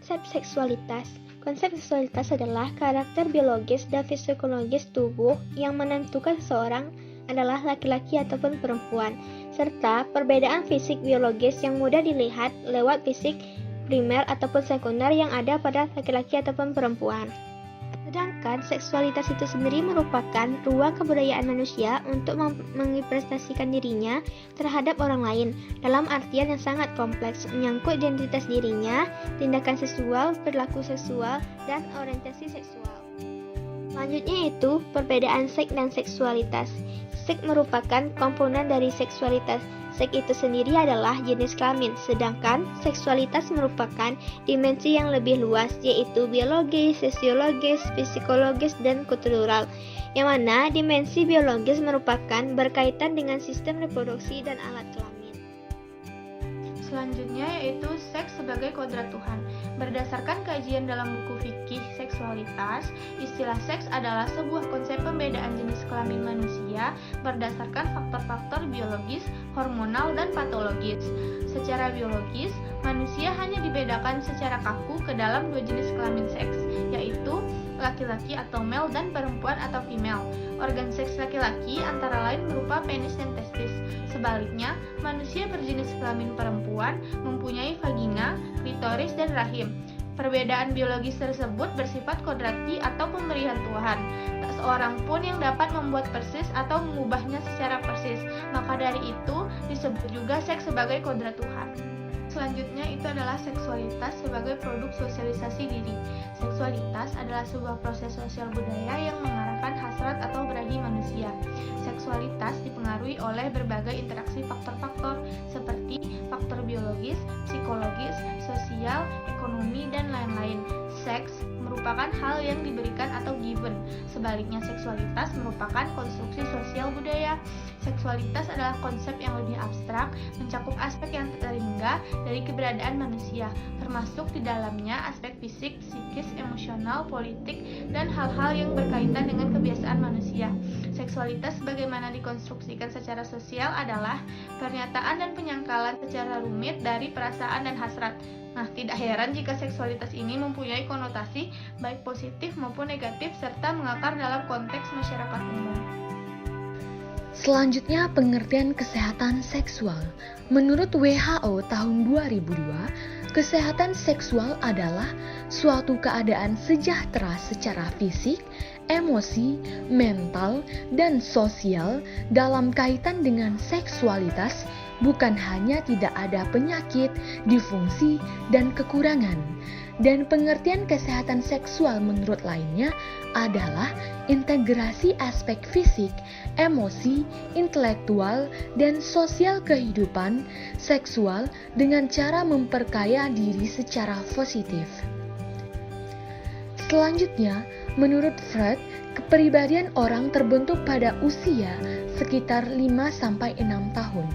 Konsep seksualitas. Konsep seksualitas adalah karakter biologis dan fisiologis tubuh yang menentukan seseorang adalah laki-laki ataupun perempuan, serta perbedaan fisik biologis yang mudah dilihat lewat fisik primer ataupun sekunder yang ada pada laki-laki ataupun perempuan. Sedangkan seksualitas itu sendiri merupakan ruang kebudayaan manusia untuk mengekspresikan dirinya terhadap orang lain dalam artian yang sangat kompleks, menyangkut identitas dirinya, tindakan seksual, perilaku seksual, dan orientasi seksual. Selanjutnya itu perbedaan seks dan seksualitas. Seks merupakan komponen dari seksualitas. Seks itu sendiri adalah jenis kelamin, sedangkan seksualitas merupakan dimensi yang lebih luas, yaitu biologis, sosiologis, psikologis, dan kultural, yang mana dimensi biologis merupakan berkaitan dengan sistem reproduksi dan alat kelamin. Selanjutnya yaitu seks sebagai kodrat Tuhan. Berdasarkan kajian dalam buku fikih seksualitas, istilah seks adalah sebuah konsep pembedaan jenis kelamin manusia berdasarkan faktor-faktor biologis, hormonal, dan patologis. Secara biologis, manusia hanya dibedakan secara kaku ke dalam dua jenis kelamin seks, yaitu laki-laki atau male dan perempuan atau female. Organ seks laki-laki antara lain berupa penis dan testis. Sebaliknya, manusia berjenis kelamin perempuan mempunyai vagina, klitoris, dan rahim. Perbedaan biologis tersebut bersifat kodrati atau pemberian Tuhan. Tak seorang pun yang dapat membuat persis atau mengubahnya secara persis. Maka dari itu disebut juga seks sebagai kodrat Tuhan. Selanjutnya itu adalah seksualitas sebagai produk sosialisasi diri. Seksualitas adalah sebuah proses sosial budaya yang mengarahkan hasrat atau berahi manusia. Seksualitas dipengaruhi oleh berbagai interaksi faktor-faktor seperti faktor biologis, psikologis, sosial, ekonomi, dan lain-lain. Seks merupakan hal yang diberikan atau given. Sebaliknya, seksualitas merupakan konstruksi sosial budaya. Seksualitas adalah konsep yang lebih abstrak, mencakup aspek yang terhingga dari keberadaan manusia, termasuk di dalamnya aspek fisik, psikis, emosional, politik, dan hal-hal yang berkaitan dengan kebiasaan manusia. Seksualitas bagaimana dikonstruksikan secara sosial adalah pernyataan dan penyangkalan secara rumit dari perasaan dan hasrat. Nah, tidak heran jika seksualitas ini mempunyai konotasi baik positif maupun negatif serta mengakar dalam konteks masyarakat umum. Selanjutnya, pengertian kesehatan seksual. Menurut WHO tahun 2002, kesehatan seksual adalah suatu keadaan sejahtera secara fisik, emosi, mental, dan sosial dalam kaitan dengan seksualitas, bukan hanya tidak ada penyakit, disfungsi, dan kekurangan. Dan pengertian kesehatan seksual menurut lainnya adalah integrasi aspek fisik, emosi, intelektual, dan sosial kehidupan seksual dengan cara memperkaya diri secara positif. Selanjutnya, menurut Freud, kepribadian orang terbentuk pada usia sekitar 5-6 tahun,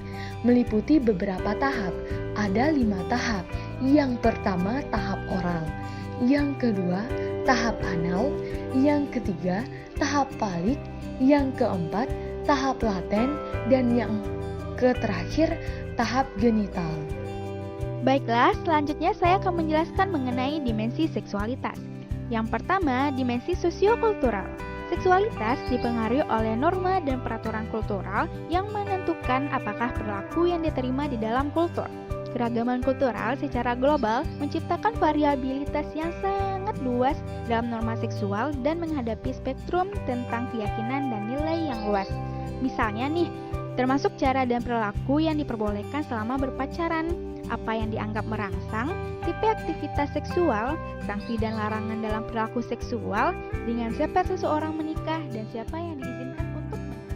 meliputi beberapa tahap. Ada 5 tahap. Yang pertama, tahap oral. Yang kedua, tahap anal. Yang ketiga, tahap falik. Yang keempat, tahap laten. Dan yang terakhir, tahap genital. Baiklah, selanjutnya saya akan menjelaskan mengenai dimensi seksualitas. Yang pertama, dimensi sosiokultural. Seksualitas dipengaruhi oleh norma dan peraturan kultural yang menentukan apakah perilaku yang diterima di dalam kultur. Keragaman kultural secara global menciptakan variabilitas yang sangat luas dalam norma seksual dan menghadapi spektrum tentang keyakinan dan nilai yang luas. Misalnya nih, termasuk cara dan perilaku yang diperbolehkan selama berpacaran, apa yang dianggap merangsang, tipe aktivitas seksual, sanksi dan larangan dalam perilaku seksual, dengan siapa seseorang menikah, dan siapa yang diizinkan untuk menikah.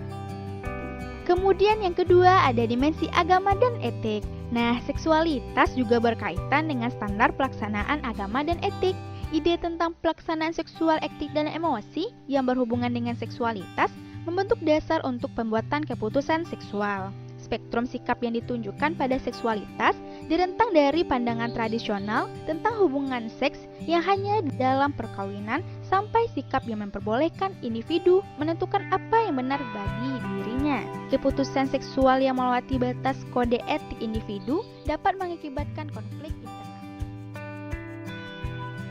Kemudian yang kedua ada dimensi agama dan etik. Nah, seksualitas juga berkaitan dengan standar pelaksanaan agama dan etik. Ide tentang pelaksanaan seksual, etik, dan emosi yang berhubungan dengan seksualitas membentuk dasar untuk pembuatan keputusan seksual. Spektrum sikap yang ditunjukkan pada seksualitas direntang dari pandangan tradisional tentang hubungan seks yang hanya dalam perkawinan sampai sikap yang memperbolehkan individu menentukan apa yang benar bagi dirinya. Keputusan seksual yang melewati batas kode etik individu dapat mengakibatkan konflik internal.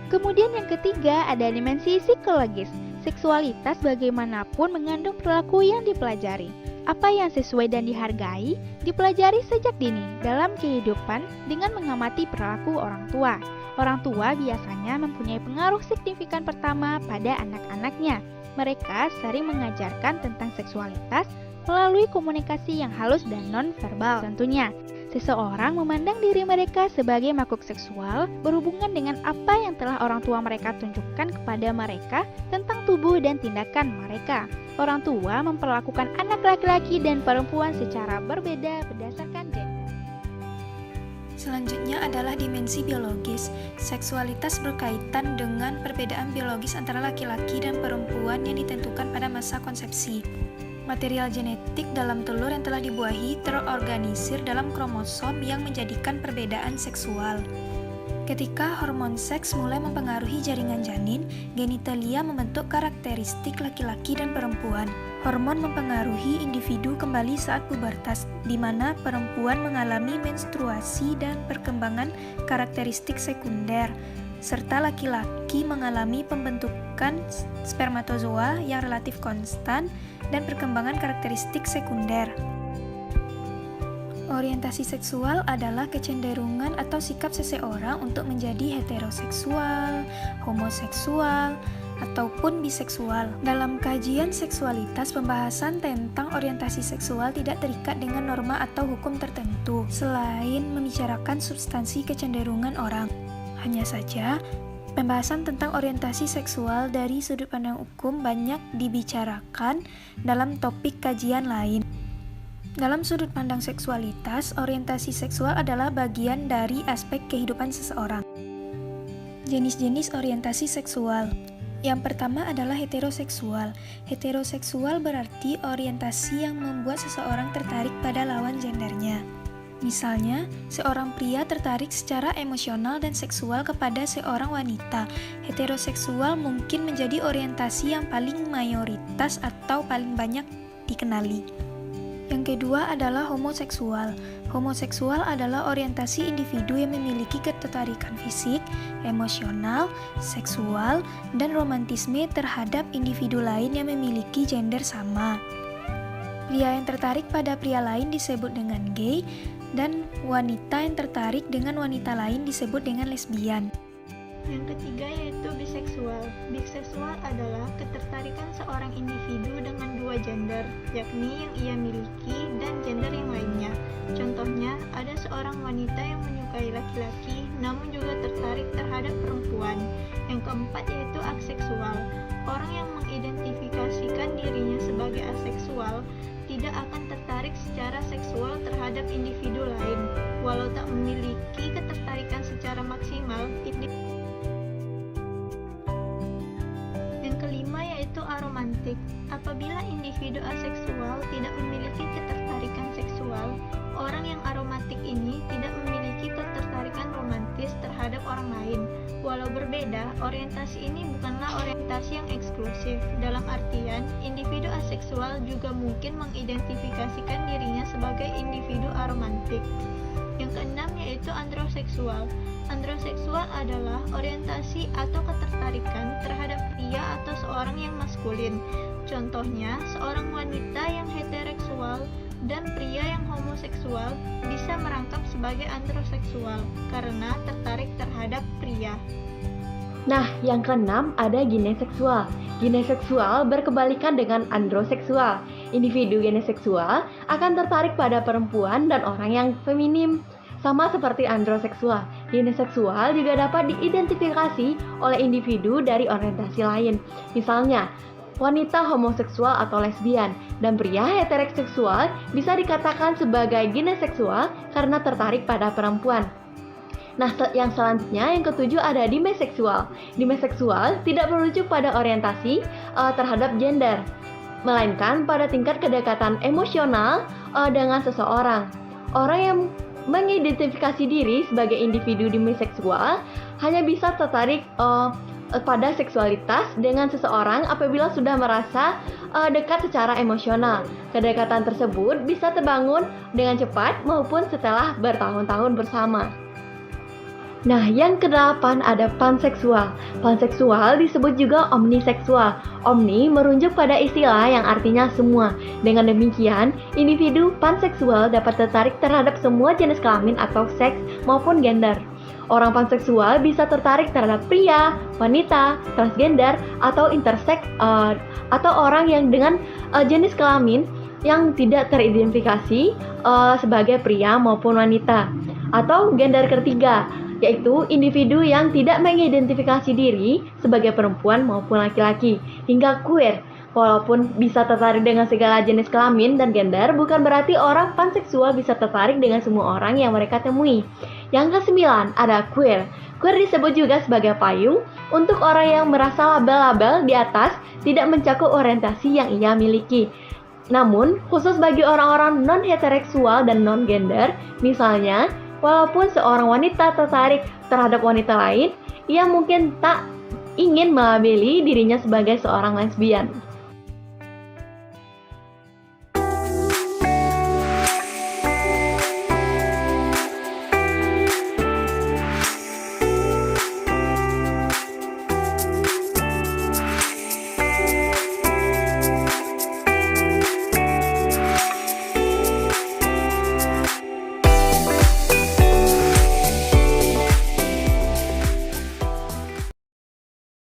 Kemudian yang ketiga ada dimensi psikologis. Seksualitas bagaimanapun mengandung perilaku yang dipelajari. Apa yang sesuai dan dihargai dipelajari sejak dini dalam kehidupan dengan mengamati perilaku orang tua. Orang tua biasanya mempunyai pengaruh signifikan pertama pada anak-anaknya. Mereka sering mengajarkan tentang seksualitas melalui komunikasi yang halus dan non-verbal tentunya. Seseorang memandang diri mereka sebagai makhluk seksual berhubungan dengan apa yang telah orang tua mereka tunjukkan kepada mereka tentang tubuh dan tindakan mereka. Orang tua memperlakukan anak laki-laki dan perempuan secara berbeda berdasarkan gender. Selanjutnya adalah dimensi biologis. Seksualitas berkaitan dengan perbedaan biologis antara laki-laki dan perempuan yang ditentukan pada masa konsepsi. Material genetik dalam telur yang telah dibuahi terorganisir dalam kromosom yang menjadikan perbedaan seksual. Ketika hormon seks mulai mempengaruhi jaringan janin, genitalia membentuk karakteristik laki-laki dan perempuan. Hormon mempengaruhi individu kembali saat pubertas, di mana perempuan mengalami menstruasi dan perkembangan karakteristik sekunder, serta laki-laki mengalami pembentukan spermatozoa yang relatif konstan dan perkembangan karakteristik sekunder. Orientasi seksual adalah kecenderungan atau sikap seseorang untuk menjadi heteroseksual, homoseksual, ataupun biseksual. Dalam kajian seksualitas, pembahasan tentang orientasi seksual tidak terikat dengan norma atau hukum tertentu, selain membicarakan substansi kecenderungan orang. Hanya saja, pembahasan tentang orientasi seksual dari sudut pandang hukum banyak dibicarakan dalam topik kajian lain. Dalam sudut pandang seksualitas, orientasi seksual adalah bagian dari aspek kehidupan seseorang. Jenis-jenis orientasi seksual. Yang pertama adalah heteroseksual. Heteroseksual berarti orientasi yang membuat seseorang tertarik pada lawan gendernya. Misalnya, seorang pria tertarik secara emosional dan seksual kepada seorang wanita. Heteroseksual mungkin menjadi orientasi yang paling mayoritas atau paling banyak dikenali. Yang kedua adalah homoseksual. Homoseksual adalah orientasi individu yang memiliki ketertarikan fisik, emosional, seksual, dan romantisme terhadap individu lain yang memiliki gender sama. Pria yang tertarik pada pria lain disebut dengan gay, dan wanita yang tertarik dengan wanita lain disebut dengan lesbian. Yang ketiga yaitu biseksual. Biseksual adalah ketertarikan seorang individu dengan dua gender, yakni yang ia miliki dan gender yang lainnya. Contohnya, ada seorang wanita yang menyukai laki-laki namun juga tertarik terhadap perempuan. Yang keempat yaitu aseksual. Orang yang mengidentifikasikan dirinya sebagai aseksual tidak akan tertarik secara seksual terhadap individu lain, walau tak memiliki ketertarikan secara maksimal. Yang kelima yaitu aromantik. Apabila individu aseksual tidak memiliki ketertarikan seksual, orang yang aromantik ini tidak memiliki ketertarikan romantis terhadap orang lain. Walau berbeda, orientasi ini bukanlah orientasi yang eksklusif. Dalam artian, individu aseksual juga mungkin mengidentifikasikan dirinya sebagai individu aromantik. Yang keenam yaitu androseksual. Androseksual adalah orientasi atau ketertarikan terhadap pria atau seorang yang maskulin. Contohnya, seorang wanita yang heteroseksual dan pria yang homoseksual bisa merangkap sebagai androseksual karena tertarik terhadap pria. Nah, yang keenam ada gineseksual. Gineseksual berkebalikan dengan androseksual. Individu gineseksual akan tertarik pada perempuan dan orang yang feminim. Sama seperti androseksual, gineseksual juga dapat diidentifikasi oleh individu dari orientasi lain. Misalnya, wanita homoseksual atau lesbian, dan pria heteroseksual bisa dikatakan sebagai gineseksual karena tertarik pada perempuan. Nah, yang selanjutnya, yang ketujuh ada dimeseksual. Dimeseksual tidak merujuk pada orientasi terhadap gender, melainkan pada tingkat kedekatan emosional dengan seseorang. Orang yang mengidentifikasi diri sebagai individu dimeseksual hanya bisa tertarik pada seksualitas dengan seseorang apabila sudah merasa dekat secara emosional. Kedekatan tersebut bisa terbangun dengan cepat maupun setelah bertahun-tahun bersama. Nah, yang ke-8 ada panseksual. Panseksual disebut juga omniseksual. Omni merujuk pada istilah yang artinya semua. Dengan demikian, individu panseksual dapat tertarik terhadap semua jenis kelamin atau seks maupun gender. Orang panseksual bisa tertarik terhadap pria, wanita, transgender, atau intersex, atau orang yang dengan jenis kelamin yang tidak teridentifikasi sebagai pria maupun wanita. Atau gender ketiga, yaitu individu yang tidak mengidentifikasi diri sebagai perempuan maupun laki-laki, hingga queer. Walaupun bisa tertarik dengan segala jenis kelamin dan gender, bukan berarti orang panseksual bisa tertarik dengan semua orang yang mereka temui. Yang ke-9 ada queer. Queer disebut juga sebagai payung untuk orang yang merasa label-label di atas tidak mencakup orientasi yang ia miliki. Namun, khusus bagi orang-orang non-heteroseksual dan non-gender, misalnya, walaupun seorang wanita tertarik terhadap wanita lain, ia mungkin tak ingin melabeli dirinya sebagai seorang lesbian.